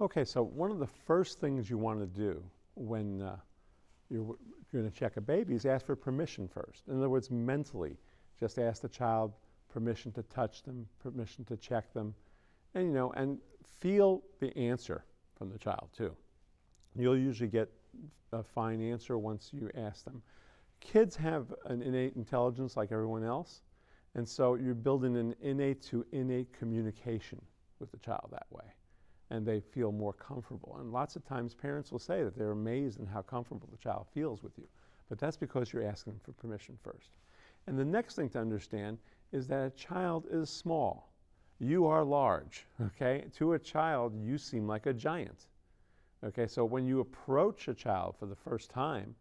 Okay, so one of the first things you want to do when you're going to check a baby is ask for permission first. In other words, mentally, just ask the child permission to touch them, permission to check them, and and feel the answer from the child too. You'll usually get a fine answer once you ask them. Kids have an innate intelligence like everyone else, and so you're building an innate to innate communication with the child that way, and they feel more comfortable. And lots of times parents will say that they're amazed in how comfortable the child feels with you, but that's because you're asking for permission first. And the next thing to understand is that a child is small. You are large, okay? To a child, you seem like a giant, okay? So when you approach a child for the first time,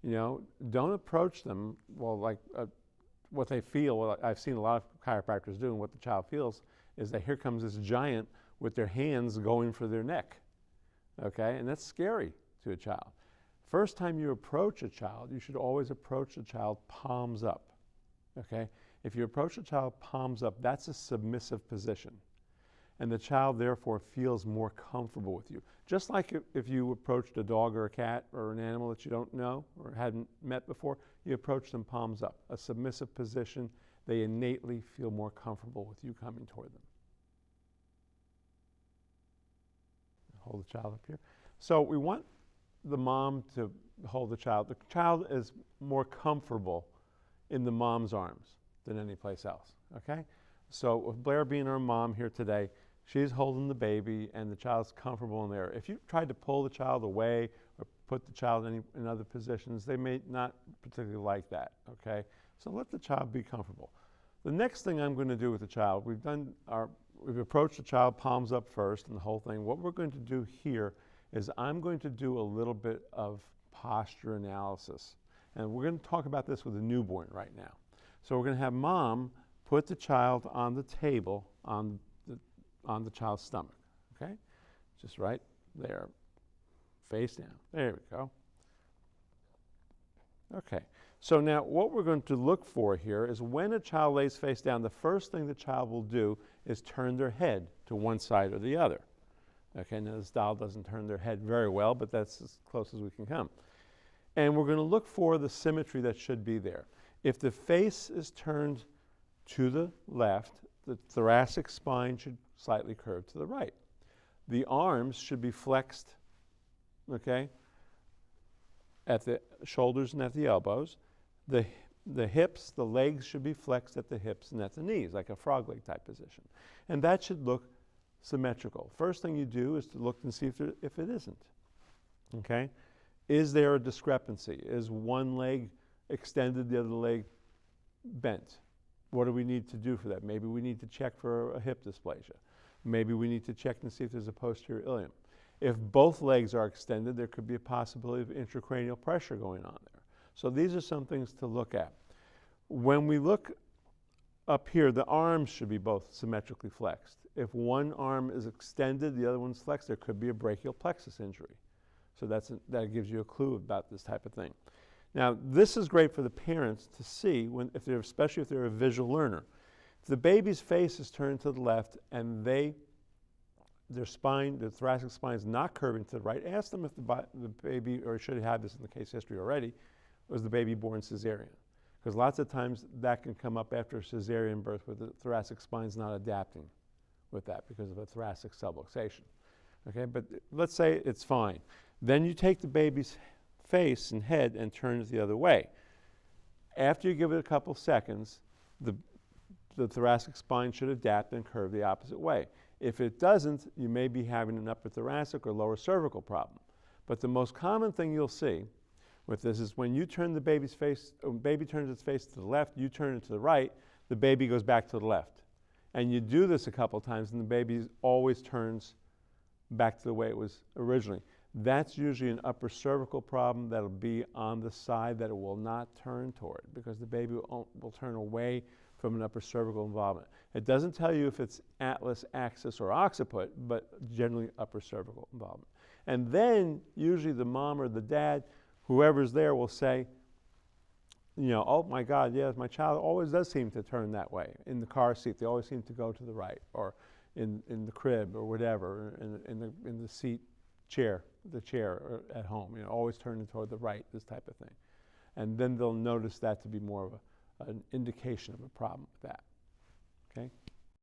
don't approach them, what they feel. Well, I've seen a lot of chiropractors doing what the child feels is that here comes this giant with their hands going for their neck, okay? And that's scary to a child. First time you approach a child, you should always approach the child palms up, okay? If you approach a child palms up, that's a submissive position. And the child, therefore, feels more comfortable with you. Just like if you approached a dog or a cat or an animal that you don't know or hadn't met before, you approach them palms up, a submissive position. They innately feel more comfortable with you coming toward them. Hold the child up here. So we want the mom to hold the child. The child is more comfortable in the mom's arms than any place else, okay? So with Blair being our mom here today, she's holding the baby and the child's comfortable in there. If you tried to pull the child away or put the child in other positions, they may not particularly like that, okay? So let the child be comfortable. The next thing I'm going to do with the child, we've approached the child palms up first and the whole thing. What we're going to do here is I'm going to do a little bit of posture analysis. And we're going to talk about this with a newborn right now. So we're going to have mom put the child on the table on the child's stomach, okay? Just right there, face down. There we go. Okay, so now what we're going to look for here is when a child lays face down, the first thing the child will do is turn their head to one side or the other. Okay, now this doll doesn't turn their head very well, but that's as close as we can come. And we're going to look for the symmetry that should be there. If the face is turned to the left, the thoracic spine should slightly curve to the right. The arms should be flexed, okay, at the shoulders and at the elbows. The hips, the legs should be flexed at the hips and at the knees, like a frog leg type position. And that should look symmetrical. First thing you do is to look and see if it isn't, okay? Is there a discrepancy? Is one leg extended, the other leg bent? What do we need to do for that? Maybe we need to check for a hip dysplasia. Maybe we need to check and see if there's a posterior ilium. If both legs are extended, there could be a possibility of intracranial pressure going on there. So these are some things to look at. When we look up here, the arms should be both symmetrically flexed. If one arm is extended, the other one's flexed, there could be a brachial plexus injury. So that gives you a clue about this type of thing. Now, this is great for the parents to see, especially if they're a visual learner. If the baby's face is turned to the left and their thoracic spine is not curving to the right, ask them if the baby, or should have had this in the case history already, was the baby born cesarean. Because lots of times that can come up after a cesarean birth where the thoracic spine is not adapting with that because of a thoracic subluxation. Okay, but let's say it's fine. Then you take the baby's face and head and turn it the other way. After you give it a couple seconds, the thoracic spine should adapt and curve the opposite way. If it doesn't, you may be having an upper thoracic or lower cervical problem. But the most common thing you'll see with this is when you turn the baby's face, when baby turns its face to the left, you turn it to the right, the baby goes back to the left. And you do this a couple times and the baby always turns back to the way it was originally. That's usually an upper cervical problem that'll be on the side that it will not turn toward because the baby will turn away from an upper cervical involvement. It doesn't tell you if it's atlas, axis, or occiput, but generally upper cervical involvement. And then usually the mom or the dad, whoever's there, will say, oh my God, yes, my child always does seem to turn that way. In the car seat, they always seem to go to the right. Or, in the crib or whatever, in the seat chair, the chair at home. You know, always turning toward the right, this type of thing. And then they'll notice that to be more of an indication of a problem with that. Okay?